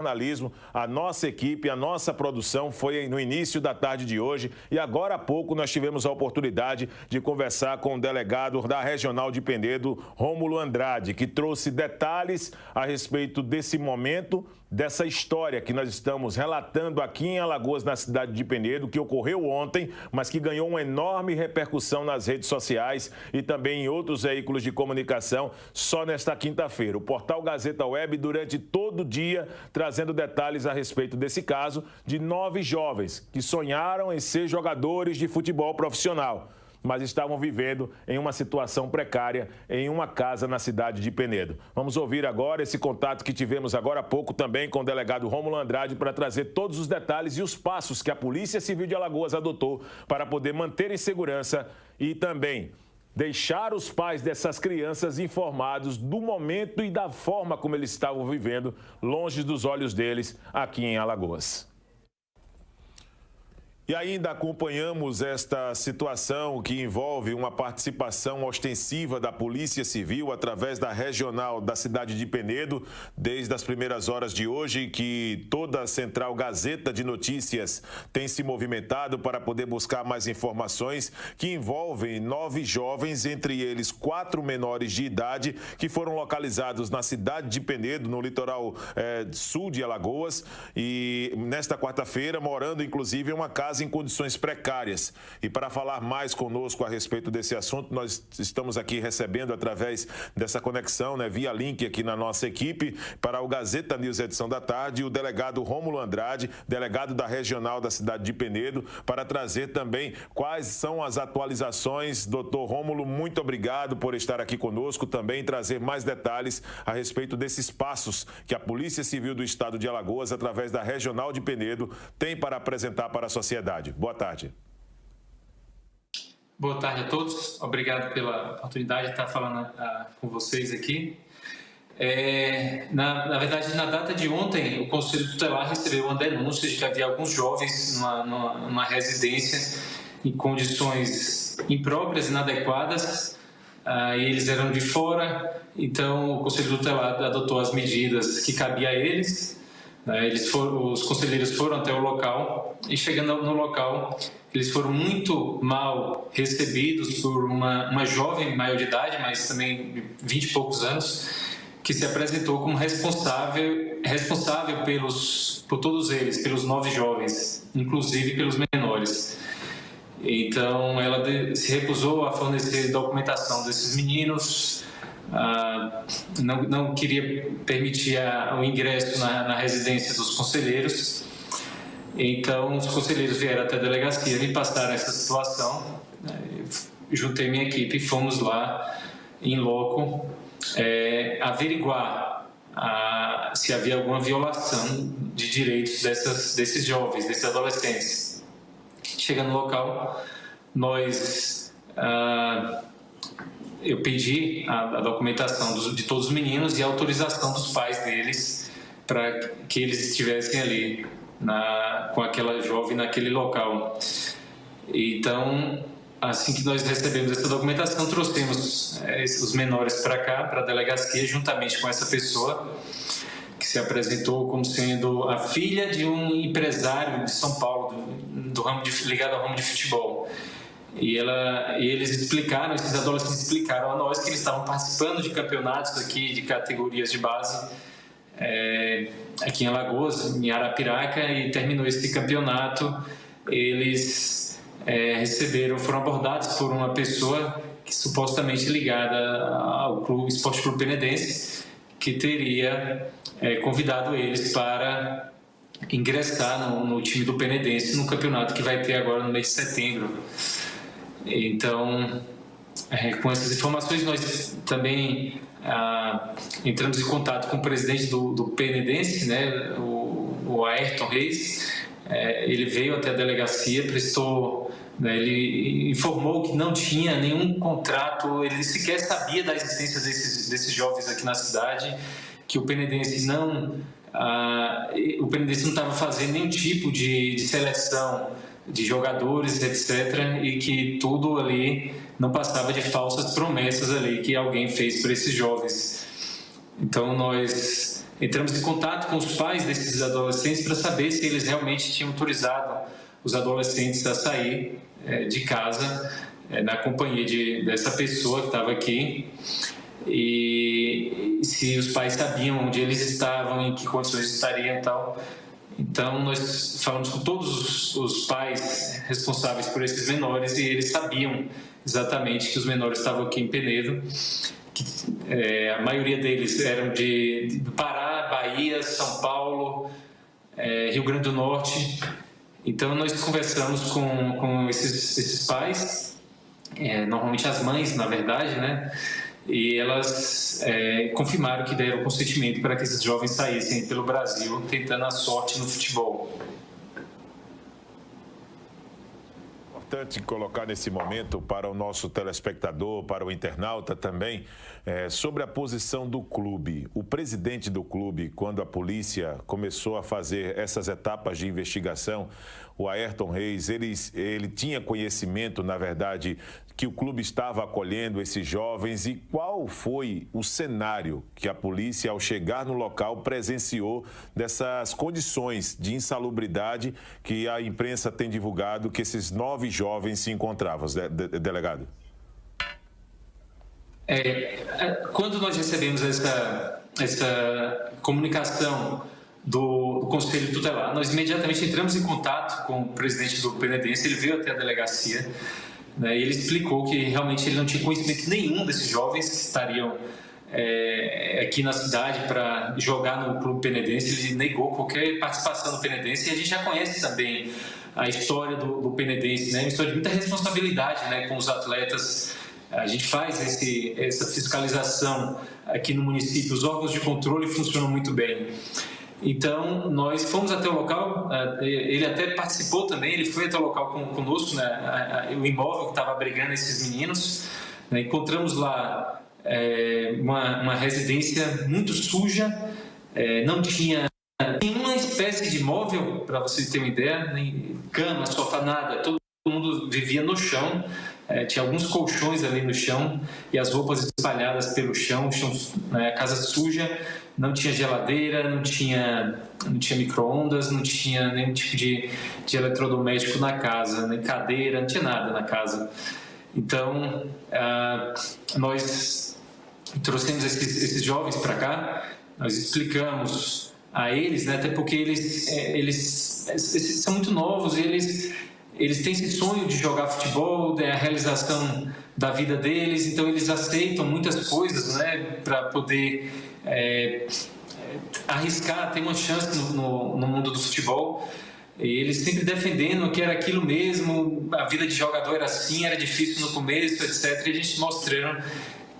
Jornalismo, a nossa equipe, a nossa produção foi no início da tarde de hoje e agora há pouco nós tivemos a oportunidade de conversar com o delegado da Regional de Penedo, Rômulo Andrade, que trouxe detalhes a respeito desse momento, dessa história que nós estamos relatando aqui em Alagoas, na cidade de Penedo, que ocorreu ontem, mas que ganhou uma enorme repercussão nas redes sociais e também em outros veículos de comunicação só nesta quinta-feira. O portal Gazeta Web, durante todo o dia, trazendo detalhes a respeito desse caso de 9 jovens que sonharam em ser jogadores de futebol profissional, mas estavam vivendo em uma situação precária em uma casa na cidade de Penedo. Vamos ouvir agora esse contato que tivemos agora há pouco também com o delegado Rômulo Andrade para trazer todos os detalhes e os passos que a Polícia Civil de Alagoas adotou para poder manter em segurança e também deixar os pais dessas crianças informados do momento e da forma como eles estavam vivendo, longe dos olhos deles, aqui em Alagoas. E ainda acompanhamos esta situação que envolve uma participação ostensiva da Polícia Civil através da regional da cidade de Penedo, desde as primeiras horas de hoje, que toda a Central Gazeta de Notícias tem se movimentado para poder buscar mais informações que envolvem 9 jovens, entre eles 4 menores de idade, que foram localizados na cidade de Penedo, no litoral sul de Alagoas, e nesta quarta-feira morando inclusive em uma casa em condições precárias. E para falar mais conosco a respeito desse assunto, nós estamos aqui recebendo através dessa conexão, via link aqui na nossa equipe, para o Gazeta News edição da tarde, o delegado Rômulo Andrade, delegado da Regional da cidade de Penedo, para trazer também quais são as atualizações. Doutor Rômulo, muito obrigado por estar aqui conosco, também trazer mais detalhes a respeito desses passos que a Polícia Civil do Estado de Alagoas, através da Regional de Penedo, tem para apresentar para a sociedade. Boa tarde. Boa tarde a todos. Obrigado pela oportunidade de estar falando com vocês aqui. Na verdade, na data de ontem, o Conselho Tutelar recebeu uma denúncia de que havia alguns jovens numa residência em condições impróprias, inadequadas, e eles eram de fora. Então, o Conselho Tutelar adotou as medidas que cabia a eles. Os conselheiros foram até o local e, chegando no local, eles foram muito mal recebidos por uma jovem maior de idade, mas também de 20 e poucos anos, que se apresentou como responsável por todos eles, pelos 9 jovens, inclusive pelos menores. Então, ela se recusou a fornecer documentação desses meninos, não queria permitir o ingresso na residência dos conselheiros. Então, os conselheiros vieram até a delegacia, me passaram essa situação, juntei minha equipe e fomos lá, em loco, averiguar se havia alguma violação de direitos desses jovens, desses adolescentes. Chegando no local, eu pedi a documentação de todos os meninos e a autorização dos pais deles para que eles estivessem ali com aquela jovem naquele local. Então, assim que nós recebemos essa documentação, trouxemos os menores para cá, para a delegacia, juntamente com essa pessoa que se apresentou como sendo a filha de um empresário de São Paulo, ligado ao ramo de futebol. E eles explicaram, esses adolescentes explicaram a nós que eles estavam participando de campeonatos aqui, de categorias de base, aqui em Alagoas, em Arapiraca, e terminou esse campeonato. Eles foram abordados por uma pessoa que, supostamente ligada ao Esporte Clube Penedense, que teria convidado eles para ingressar no time do Penedense no campeonato que vai ter agora no mês de setembro. Então, com essas informações, nós também entramos em contato com o presidente do Penedense, o Ayrton Reis. Ele veio até a delegacia, ele informou que não tinha nenhum contrato, ele sequer sabia da existência desses jovens aqui na cidade, que o Penedense não estava fazendo nenhum tipo de seleção de jogadores, etc., e que tudo ali não passava de falsas promessas ali que alguém fez para esses jovens. Então, nós entramos em contato com os pais desses adolescentes para saber se eles realmente tinham autorizado os adolescentes a sair de casa na companhia dessa pessoa que estava aqui, e se os pais sabiam onde eles estavam, em que condições estariam e tal. Então, nós falamos com todos os pais responsáveis por esses menores e eles sabiam exatamente que os menores estavam aqui em Penedo. A maioria deles eram do Pará, Bahia, São Paulo, Rio Grande do Norte. Então, nós conversamos com esses pais, normalmente as mães, na verdade, né? E elas confirmaram que deram consentimento para que esses jovens saíssem pelo Brasil tentando a sorte no futebol. Importante colocar nesse momento para o nosso telespectador, para o internauta também, sobre a posição do clube. O presidente do clube, quando a polícia começou a fazer essas etapas de investigação, o Ayrton Reis, ele tinha conhecimento, na verdade, que o clube estava acolhendo esses jovens, e qual foi o cenário que a polícia, ao chegar no local, presenciou dessas condições de insalubridade que a imprensa tem divulgado que esses 9 jovens se encontravam, delegado? Quando nós recebemos essa comunicação do Conselho Tutelar, nós imediatamente entramos em contato com o presidente do Penedense. Ele veio até a delegacia, né, e ele explicou que realmente ele não tinha conhecimento nenhum desses jovens que estariam aqui na cidade para jogar no Clube Penedense. Ele negou qualquer participação do Penedense, e a gente já conhece também a história do Penedense, né, uma história de muita responsabilidade, né, com os atletas. A gente faz essa fiscalização aqui no município, os órgãos de controle funcionam muito bem. Então, nós fomos até o local, ele até participou também, ele foi até o local conosco, né, o imóvel que estava abrigando esses meninos, né, encontramos lá uma residência muito suja, não tinha nenhuma espécie de móvel, para você ter uma ideia, nem cama, sofá, nada, todo mundo vivia no chão. Tinha alguns colchões ali no chão e as roupas espalhadas pelo chão, a casa suja, não tinha geladeira, não tinha micro-ondas, não tinha nenhum tipo de eletrodoméstico na casa, nem cadeira, não tinha nada na casa. Então, nós trouxemos esses jovens para cá, nós explicamos a eles, né, até porque eles são muito novos e eles têm esse sonho de jogar futebol, a realização da vida deles, então eles aceitam muitas coisas, né, para poder arriscar, ter uma chance no mundo do futebol. E eles sempre defendendo que era aquilo mesmo, a vida de jogador era assim, era difícil no começo, etc. E a gente mostrando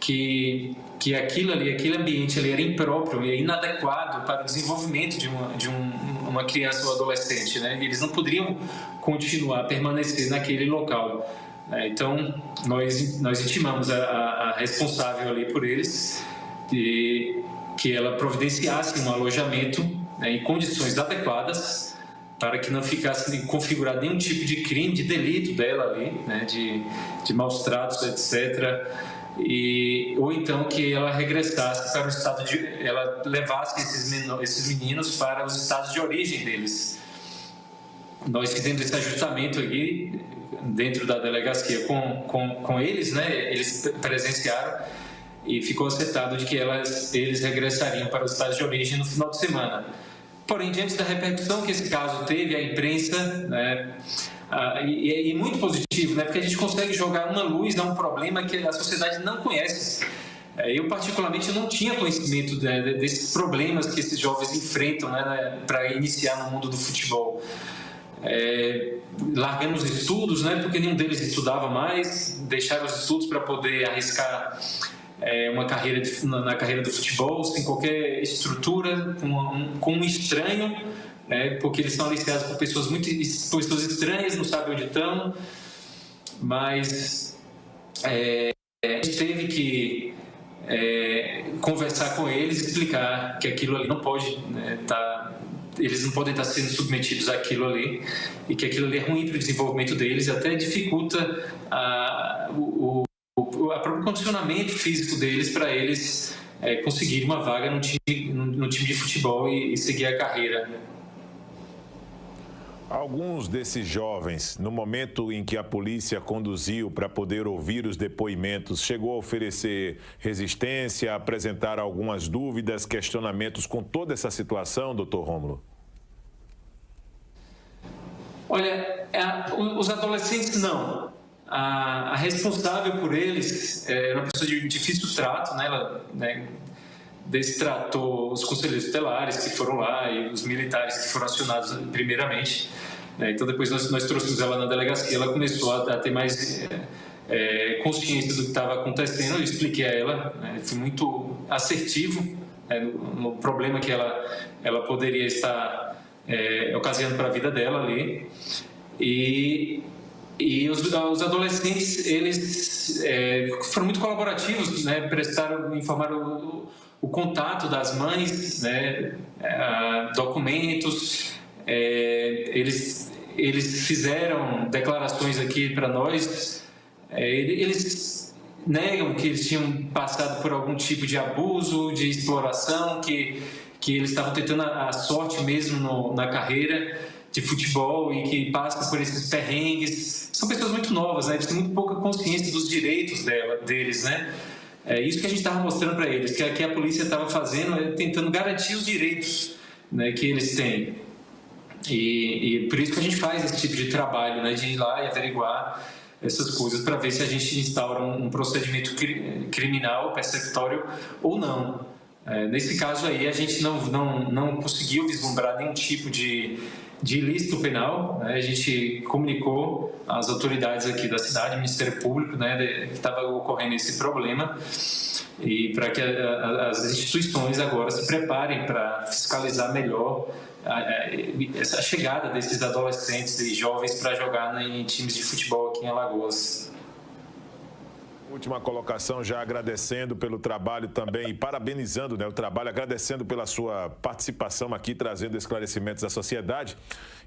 que aquilo ali, aquele ambiente ali era impróprio e inadequado para o desenvolvimento de uma criança ou adolescente, né? E eles não poderiam continuar, permanecer naquele local. Então, nós intimamos a responsável ali por eles e que ela providenciasse um alojamento, né, em condições adequadas, para que não ficasse configurado nenhum tipo de crime, de delito dela ali, né, de maus tratos, etc. Ou então que ela regressasse para o estado ela levasse esses meninos para os estados de origem deles. Nós fizemos esse ajustamento aqui dentro da delegacia com eles, né? Eles presenciaram e ficou acertado de que eles regressariam para os estados de origem no final de semana. Porém, diante da repercussão que esse caso teve, a imprensa, né, e muito positivo, né, porque a gente consegue jogar uma luz a um problema que a sociedade não conhece. Eu, particularmente, não tinha conhecimento desses problemas que esses jovens enfrentam, né, para iniciar no mundo do futebol. Largando os estudos, né, porque nenhum deles estudava mais, deixaram os estudos para poder arriscar uma carreira na carreira do futebol, sem qualquer estrutura, com um estranho, né, porque eles são aliciados por pessoas estranhas, não sabem onde estão, mas a gente teve que conversar com eles, explicar que aquilo ali não pode eles não podem estar sendo submetidos àquilo ali, e que aquilo ali é ruim para o desenvolvimento deles, até dificulta o próprio condicionamento físico deles para eles conseguir uma vaga no time de futebol e seguir a carreira. Alguns desses jovens, no momento em que a polícia conduziu para poder ouvir os depoimentos, chegou a oferecer resistência, a apresentar algumas dúvidas, questionamentos com toda essa situação, doutor Rômulo? Olha, os adolescentes não. A responsável por eles é uma pessoa de difícil trato, né? Ela destratou os conselheiros tutelares que foram lá e os militares que foram acionados primeiramente. Então, depois nós trouxemos ela na delegacia, ela começou a ter mais consciência do que estava acontecendo. Eu expliquei a ela, fui muito assertivo no problema que ela poderia estar ocasionando para a vida dela ali. E os adolescentes, eles foram muito colaborativos, né? Informaram o contato das mães, né? Documentos, eles fizeram declarações aqui para nós, eles negam que eles tinham passado por algum tipo de abuso, de exploração, que eles estavam tentando a sorte mesmo na carreira de futebol e que passam por esses perrengues. São pessoas muito novas, né? Eles têm muito pouca consciência dos direitos deles, né? É isso que a gente estava mostrando para eles, que a polícia estava fazendo, tentando garantir os direitos, né, que eles têm. E por isso que a gente faz esse tipo de trabalho, né, de ir lá e averiguar essas coisas para ver se a gente instaura um procedimento criminal, persecutório ou não. Nesse caso aí, a gente não conseguiu vislumbrar nenhum tipo de ilícito penal, né? A gente comunicou às autoridades aqui da cidade, Ministério Público, né, que estava ocorrendo esse problema, e para que as instituições agora se preparem para fiscalizar melhor essa chegada desses adolescentes e jovens para jogar em times de futebol aqui em Alagoas. Última colocação, já agradecendo pelo trabalho também e parabenizando, né, o trabalho, agradecendo pela sua participação aqui, trazendo esclarecimentos à sociedade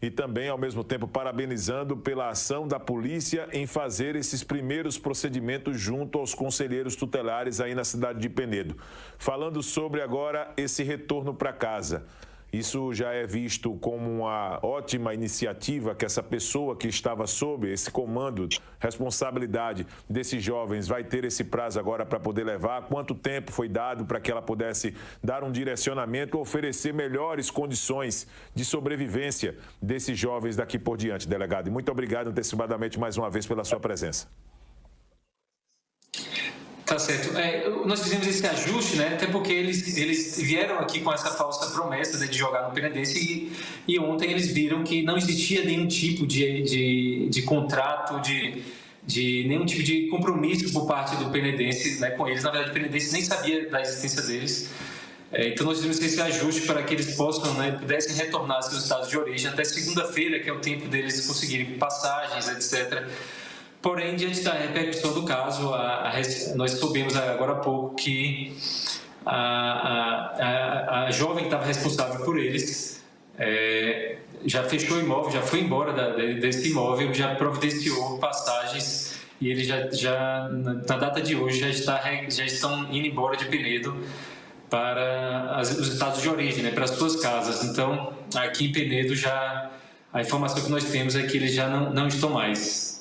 e também, ao mesmo tempo, parabenizando pela ação da polícia em fazer esses primeiros procedimentos junto aos conselheiros tutelares aí na cidade de Penedo. Falando sobre agora esse retorno para casa. Isso já é visto como uma ótima iniciativa que essa pessoa que estava sob esse comando, responsabilidade desses jovens, vai ter esse prazo agora para poder levar. Quanto tempo foi dado para que ela pudesse dar um direcionamento, oferecer melhores condições de sobrevivência desses jovens daqui por diante, delegado? E muito obrigado antecipadamente mais uma vez pela sua presença. Tá certo. Nós fizemos esse ajuste, né? Até porque eles vieram aqui com essa falsa promessa de jogar no Penedense e ontem eles viram que não existia nenhum tipo de contrato, de nenhum tipo de compromisso por parte do Penedense, né, com eles. Na verdade, o Penedense nem sabia da existência deles. Então, nós fizemos esse ajuste para que eles possam, né, pudessem retornar aos seus estados de origem até segunda-feira, que é o tempo deles conseguirem passagens, etc. Porém, diante da repercussão do caso, nós soubemos agora há pouco que a jovem que estava responsável por eles já fechou o imóvel, já foi embora desse imóvel, já providenciou passagens e eles já na data de hoje já estão indo embora de Penedo para os estados de origem, né, para as suas casas. Então, aqui em Penedo, a informação que nós temos é que eles já não estão mais.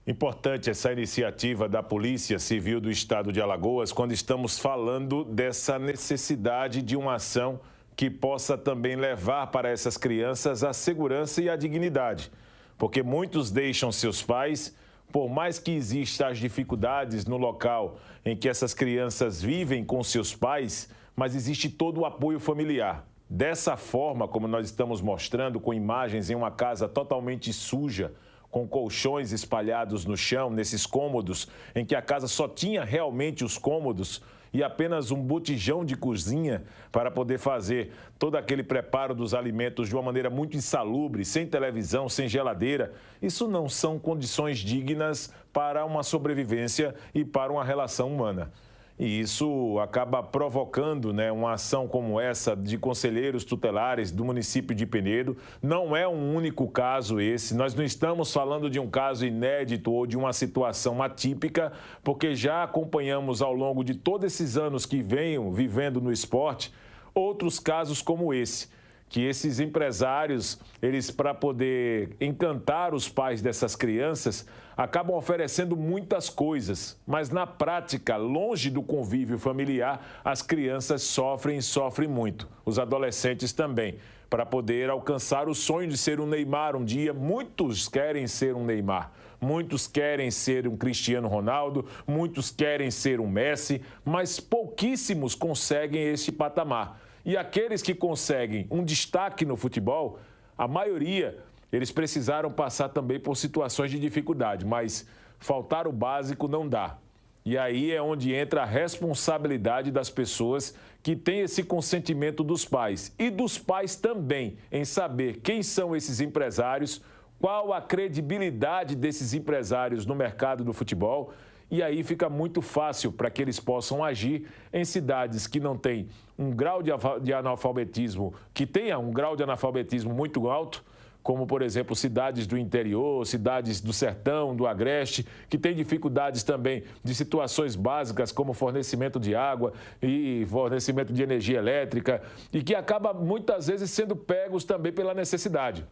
Importante essa iniciativa da Polícia Civil do Estado de Alagoas quando estamos falando dessa necessidade de uma ação que possa também levar para essas crianças a segurança e a dignidade. Porque muitos deixam seus pais, por mais que existam as dificuldades no local em que essas crianças vivem com seus pais, mas existe todo o apoio familiar. Dessa forma, como nós estamos mostrando com imagens em uma casa totalmente suja, com colchões espalhados no chão, nesses cômodos, em que a casa só tinha realmente os cômodos e apenas um botijão de cozinha para poder fazer todo aquele preparo dos alimentos de uma maneira muito insalubre, sem televisão, sem geladeira. Isso não são condições dignas para uma sobrevivência e para uma relação humana. E isso acaba provocando, né, uma ação como essa de conselheiros tutelares do município de Penedo. Não é um único caso esse, nós não estamos falando de um caso inédito ou de uma situação atípica, porque já acompanhamos ao longo de todos esses anos que venho vivendo no esporte, outros casos como esse. Que esses empresários, eles para poder encantar os pais dessas crianças, acabam oferecendo muitas coisas, mas na prática, longe do convívio familiar, as crianças sofrem muito, os adolescentes também, para poder alcançar o sonho de ser um Neymar um dia. Muitos querem ser um Neymar, muitos querem ser um Cristiano Ronaldo, muitos querem ser um Messi, mas pouquíssimos conseguem esse patamar. E aqueles que conseguem um destaque no futebol, a maioria, eles precisaram passar também por situações de dificuldade, mas faltar o básico não dá. E aí é onde entra a responsabilidade das pessoas que têm esse consentimento dos pais e dos pais também em saber quem são esses empresários, qual a credibilidade desses empresários no mercado do futebol. E aí fica muito fácil para que eles possam agir em cidades que não têm um grau de analfabetismo, que tenha um grau de analfabetismo muito alto, como, por exemplo, cidades do interior, cidades do sertão, do agreste, que têm dificuldades também de situações básicas como fornecimento de água e fornecimento de energia elétrica, e que acaba muitas vezes sendo pegos também pela necessidade.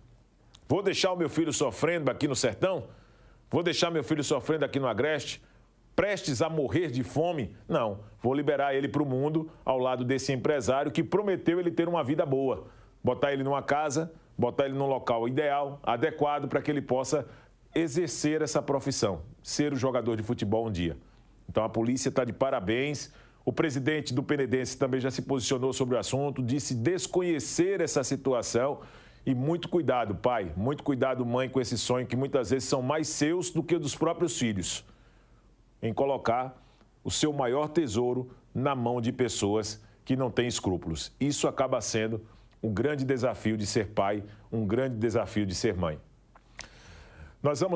Vou deixar o meu filho sofrendo aqui no sertão? Vou deixar meu filho sofrendo aqui no agreste? Prestes a morrer de fome? Não, vou liberar ele para o mundo ao lado desse empresário que prometeu ele ter uma vida boa. Botar ele numa casa, botar ele num local ideal, adequado para que ele possa exercer essa profissão, ser o jogador de futebol um dia. Então a polícia está de parabéns. O presidente do Penedense também já se posicionou sobre o assunto, disse desconhecer essa situação. E muito cuidado, pai, muito cuidado, mãe, com esse sonho que muitas vezes são mais seus do que o dos próprios filhos, em colocar o seu maior tesouro na mão de pessoas que não têm escrúpulos. Isso acaba sendo um grande desafio de ser pai, um grande desafio de ser mãe. Nós vamos